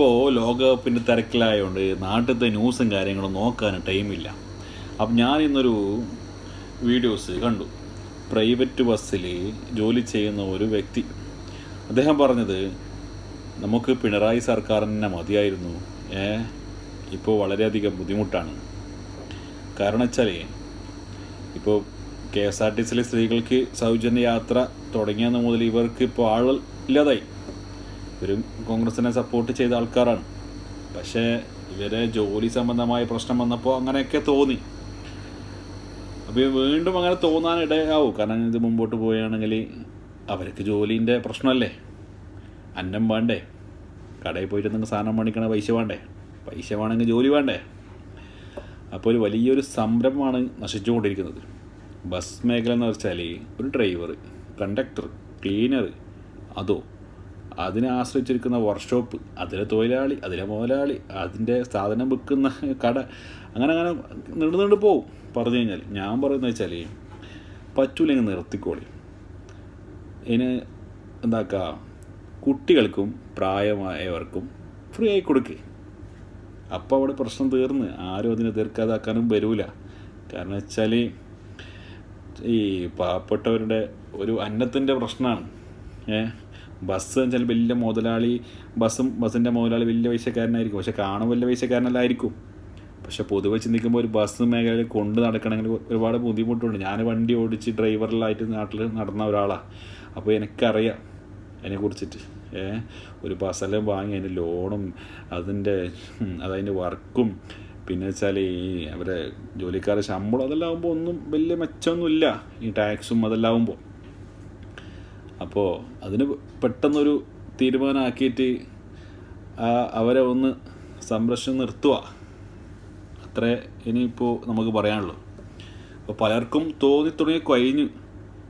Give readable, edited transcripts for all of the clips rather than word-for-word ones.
ഇപ്പോൾ ലോകകപ്പിൻ്റെ തിരക്കിലായതുകൊണ്ട് നാട്ടിലത്തെ ന്യൂസും കാര്യങ്ങളും നോക്കാൻ ടൈമില്ല. അപ്പം ഞാൻ ഇന്നൊരു വീഡിയോസ് കണ്ടു. പ്രൈവറ്റ് ബസ്സിൽ ജോലി ചെയ്യുന്ന ഒരു വ്യക്തി അദ്ദേഹം പറഞ്ഞത്, നമുക്ക് പിണറായി സർക്കാർ തന്നെ മതിയായിരുന്നു, ഇപ്പോൾ വളരെയധികം ബുദ്ധിമുട്ടാണ്. കാരണം വെച്ചാൽ ഇപ്പോൾ KSRTCയിലെ സ്ത്രീകൾക്ക് സൗജന്യ യാത്ര തുടങ്ങിയെന്ന് മുതൽ ഇവർക്ക് ഇപ്പോൾ ആളുകൾ ഇല്ലാതായി. ഇവരും കോൺഗ്രസിനെ സപ്പോർട്ട് ചെയ്ത ആൾക്കാരാണ്. പക്ഷേ ഇവരെ ജോലി സംബന്ധമായ പ്രശ്നം വന്നപ്പോൾ അങ്ങനെയൊക്കെ തോന്നി. അപ്പോൾ വീണ്ടും അങ്ങനെ തോന്നാനിടയാവും. കാരണം ഇത് മുമ്പോട്ട് പോവുകയാണെങ്കിൽ അവർക്ക് ജോലീൻ്റെ പ്രശ്നമല്ലേ, അന്നം വേണ്ടേ, കടയിൽ പോയിട്ട് എന്തെങ്കിലും സാധനം മേടിക്കണ പൈസ വേണ്ടേ, പൈസ വേണമെങ്കിൽ ജോലി വേണ്ടേ. അപ്പോൾ ഒരു വലിയൊരു സംരംഭമാണ് നശിച്ചുകൊണ്ടിരിക്കുന്നത്. ബസ് മേഖല എന്ന് വെച്ചാൽ ഒരു ഡ്രൈവർ, കണ്ടക്ടർ, ക്ലീനർ, അതിനെ ആശ്രയിച്ചിരിക്കുന്ന വർക്ക്ഷോപ്പ്, അതിലെ തൊഴിലാളി, അതിലെ മുതലാളി, അതിൻ്റെ സാധനം വിൽക്കുന്ന കട, അങ്ങനെ നീണ്ടു പോവും. പറഞ്ഞു കഴിഞ്ഞാൽ ഞാൻ പറയുന്നത് വെച്ചാൽ പറ്റൂലെങ്കിൽ നിർത്തിക്കോളി. ഇതിന് എന്താക്കുക, കുട്ടികൾക്കും പ്രായമായവർക്കും ഫ്രീ ആയി കൊടുക്കുക. അപ്പോൾ അവിടെ പ്രശ്നം തീർന്ന് ആരും അതിനെ തീർക്കാതാക്കാനും വരില്ല. കാരണം വെച്ചാൽ ഈ പാവപ്പെട്ടവരുടെ ഒരു അന്നത്തിൻ്റെ പ്രശ്നമാണ്. ബസ് വെച്ചാൽ വലിയ മുതലാളി, ബസ്സിൻ്റെ മുതലാളി വലിയ പൈസക്കാരനായിരിക്കും, പക്ഷെ കാണും വലിയ പൈസക്കാരനല്ലായിരിക്കും. പക്ഷെ പൊതുവെ ചിന്തിക്കുമ്പോൾ ഒരു ബസ് മേഖലയിൽ കൊണ്ട് നടക്കണമെങ്കിൽ ഒരുപാട് ബുദ്ധിമുട്ടുണ്ട്. ഞാൻ വണ്ടി ഓടിച്ച് ഡ്രൈവറിലായിട്ട് നാട്ടിൽ നടന്ന ഒരാളാണ്. അപ്പോൾ എനിക്കറിയാം അതിനെക്കുറിച്ചിട്ട്. ഒരു ബസ്സെല്ലാം വാങ്ങി അതിൻ്റെ ലോണും അതിൻ്റെ വർക്കും, പിന്നെ വെച്ചാൽ ഈ അവരെ ജോലിക്കാരുടെ ശമ്പളം, അതെല്ലാം ആകുമ്പോൾ ഒന്നും വലിയ മെച്ചമൊന്നുമില്ല, ഈ ടാക്സും അതെല്ലാം ആകുമ്പോൾ. അപ്പോൾ അതിന് പെട്ടെന്നൊരു തീരുമാനമാക്കിയിട്ട് അവരെ ഒന്ന് സംരക്ഷണം നിർത്തുക, അത്രേ ഇനിയിപ്പോൾ നമുക്ക് പറയാനുള്ളൂ. അപ്പോൾ പലർക്കും തോന്നി കഴിഞ്ഞു,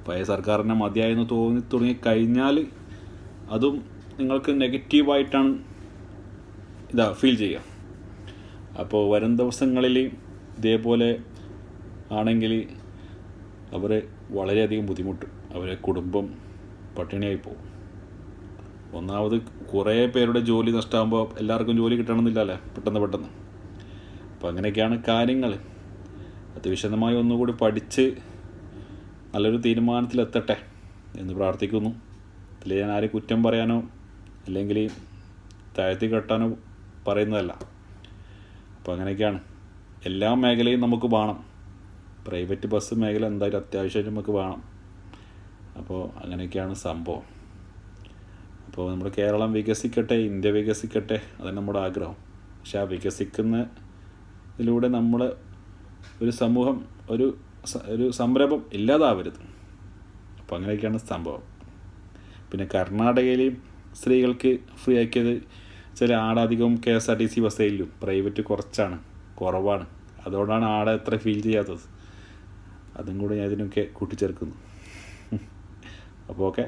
പഴയ സർക്കാരിനെ മതിയായെന്ന് തോന്നി കഴിഞ്ഞാൽ അതും നിങ്ങൾക്ക് നെഗറ്റീവായിട്ടാണ് ഫീൽ ചെയ്യുക. അപ്പോൾ വരും ദിവസങ്ങളിൽ ഇതേപോലെ ആണെങ്കിൽ അവർ വളരെയധികം ബുദ്ധിമുട്ടും, അവരെ കുടുംബം പട്ടിണിയായി പോകും. ഒന്നാമത് കുറേ പേരുടെ ജോലി നഷ്ടമാകുമ്പോൾ എല്ലാവർക്കും ജോലി കിട്ടണമെന്നില്ലല്ലേ പെട്ടെന്ന്. അപ്പോൾ അങ്ങനെയൊക്കെയാണ് കാര്യങ്ങൾ. അത് വിശദമായി ഒന്നുകൂടി പഠിച്ച് നല്ലൊരു തീരുമാനത്തിലെത്തട്ടെ എന്ന് പ്രാർത്ഥിക്കുന്നു. ഇതിൽ ഞാൻ ആരും കുറ്റം പറയാനോ അല്ലെങ്കിൽ താഴ്ത്തി കെട്ടാനോ പറയുന്നതല്ല. അപ്പോൾ അങ്ങനെയൊക്കെയാണ്. എല്ലാ മേഖലയും നമുക്ക് വേണം. പ്രൈവറ്റ് ബസ് മേഖല എന്തായാലും അത്യാവശ്യമായിട്ട് നമുക്ക് വേണം. അപ്പോൾ അങ്ങനെയൊക്കെയാണ് സംഭവം. അപ്പോൾ നമ്മുടെ കേരളം വികസിക്കട്ടെ, ഇന്ത്യ വികസിക്കട്ടെ, അതാണ് നമ്മുടെ ആഗ്രഹം. പക്ഷെ ആ വികസിക്കുന്നതിലൂടെ നമ്മൾ ഒരു സമൂഹം, ഒരു സംരംഭം ഇല്ലാതാവരുത്. അപ്പോൾ അങ്ങനെയൊക്കെയാണ് സംഭവം. പിന്നെ കർണാടകയിലെയും സ്ത്രീകൾക്ക് ഫ്രീ ആക്കിയത് ചില ആടധികം KSRTC ബസ്സിലും പ്രൈവറ്റ് കുറവാണ്. അതുകൊണ്ടാണ് ആടെ എത്ര ഫീൽ ചെയ്യാത്തത്. അതും കൂടെ ഞാൻ ഇതിനൊക്കെ കൂട്ടിച്ചേർക്കുന്നു. അപ്പോൾ ഓക്കെ.